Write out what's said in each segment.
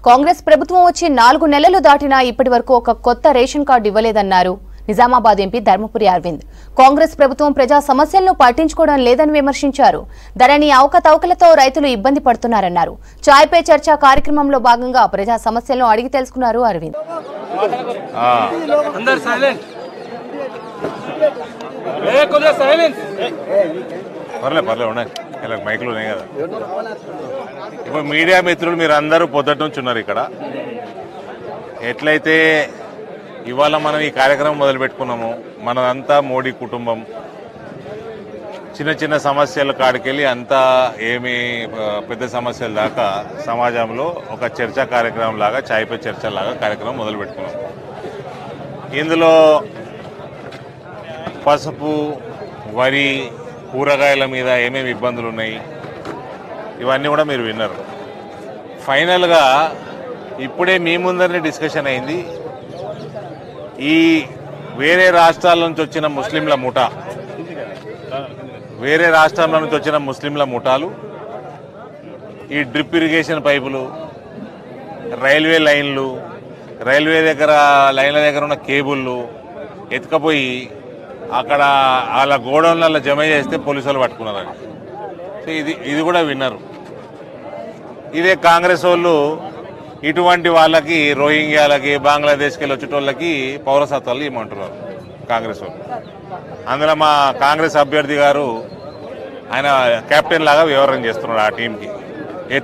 కాంగ్రెస్ ప్రభుత్వం వచ్చి 4 నెలలు దాటినా ఇప్పటివరకు ఒక కొత్త రేషన్ కార్డు ఇవ్వలేదన్నారు నిజామాబాద్ ఎంపీ ధర్మపురి అరవింద్. కాంగ్రెస్ ప్రభుత్వం ప్రజా సమస్యలను పట్టించుకోవడం లేదని విమర్శించారు. ధరణి అవకతవకలతో రైతులు ఇబ్బంది పడుతున్నారన్నారు. చాయ్ పే చర్చ కార్యక్రమంలో భాగంగా ప్రజా సమస్యలను అడిగి తెలుసుకున్నారు అరవింద్. మైకులు ఉన్నాయి కదా. ఇప్పుడు మీడియా మిత్రులు మీరు అందరూ పొద్దుట నుంచి ఉన్నారు ఇక్కడ. ఎట్లయితే ఇవాళ మనం ఈ కార్యక్రమం మొదలు పెట్టుకున్నాము, మనదంతా మోడీ కుటుంబం. చిన్న చిన్న సమస్యల కాడికెళ్ళి అంతా ఏమి పెద్ద సమస్యల దాకా సమాజంలో ఒక చర్చా కార్యక్రమం లాగా, చాయ్ పే చర్చ లాగా కార్యక్రమం మొదలు పెట్టుకున్నాం. ఇందులో పసుపు, వరి, కూరగాయల మీద ఏమేమి ఇబ్బందులు ఉన్నాయి ఇవన్నీ కూడా మీరు విన్నారు. ఫైనల్గా ఇప్పుడే మీ ముందరనే డిస్కషన్ అయింది. ఈ వేరే రాష్ట్రాల నుంచి వచ్చిన ముస్లింల ముఠా, వేరే రాష్ట్రాల నుంచి వచ్చిన ముస్లింల ముఠాలు ఈ డ్రిప్ ఇరిగేషన్ పైపులు, రైల్వే లైన్లు, రైల్వే లైన్ల దగ్గర ఉన్న కేబుళ్ళు ఎత్తుకపోయి అక్కడ వాళ్ళ గోడౌన్లలో జమ చేస్తే పోలీసులు పట్టుకున్నారని. సో ఇది కూడా విన్నారు. ఇదే కాంగ్రెస్ వాళ్ళు ఇటువంటి వాళ్ళకి, రోహింగ్యాలకి, బంగ్లాదేశ్కి వెళ్ళి వచ్చేటోళ్ళకి పౌరసత్వాలు ఇవ్వమంటున్నారు కాంగ్రెస్ వాళ్ళు. అందులో మా కాంగ్రెస్ అభ్యర్థి గారు ఆయన కెప్టెన్ లాగా వ్యవహారం చేస్తున్నాడు. ఆ టీంకి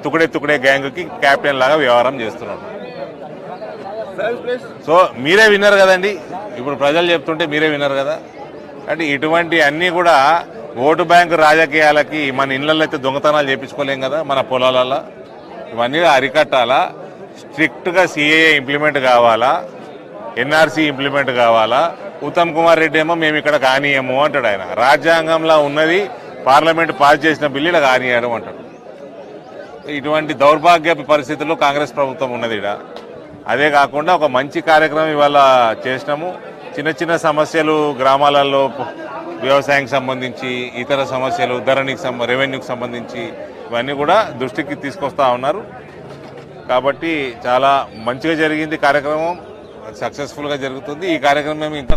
తుకుడే గ్యాంగ్కి కెప్టెన్ లాగా వ్యవహారం చేస్తున్నాడు. సో మీరే విన్నారు కదండి, ఇప్పుడు ప్రజలు చెప్తుంటే మీరే విన్నారు కదా. అంటే ఇటువంటి అన్నీ కూడా ఓటు బ్యాంకు రాజకీయాలకి మన ఇళ్లలో అయితే దొంగతనాలు చేయించుకోలేం కదా, మన పొలాలలో. ఇవన్నీ అరికట్టాలా. స్ట్రిక్ట్గా సిఏఏ ఇంప్లిమెంట్ కావాలా, ఎన్ఆర్సీ ఇంప్లిమెంట్ కావాలా. ఉత్తమ్ కుమార్ రెడ్డి ఏమో మేము ఇక్కడ కానీయము అంటాడు. ఆయన రాజ్యాంగంలో ఉన్నది, పార్లమెంట్ పాస్ చేసిన బిల్లు ఇలా కానీయడం అంటాడు. ఇటువంటి దౌర్భాగ్య పరిస్థితుల్లో కాంగ్రెస్ ప్రభుత్వం ఉన్నది ఇక్కడ. అదే కాకుండా ఒక మంచి కార్యక్రమం ఇవాళ చేసినాము. చిన్న చిన్న సమస్యలు గ్రామాలలో, వ్యవసాయానికి సంబంధించి, ఇతర సమస్యలు, ధరణికి రెవెన్యూకి సంబంధించి ఇవన్నీ కూడా దృష్టికి తీసుకొస్తా ఉన్నారు. కాబట్టి చాలా మంచిగా జరిగింది కార్యక్రమం, సక్సెస్ఫుల్గా జరుగుతుంది. ఈ కార్యక్రమం ఇంకా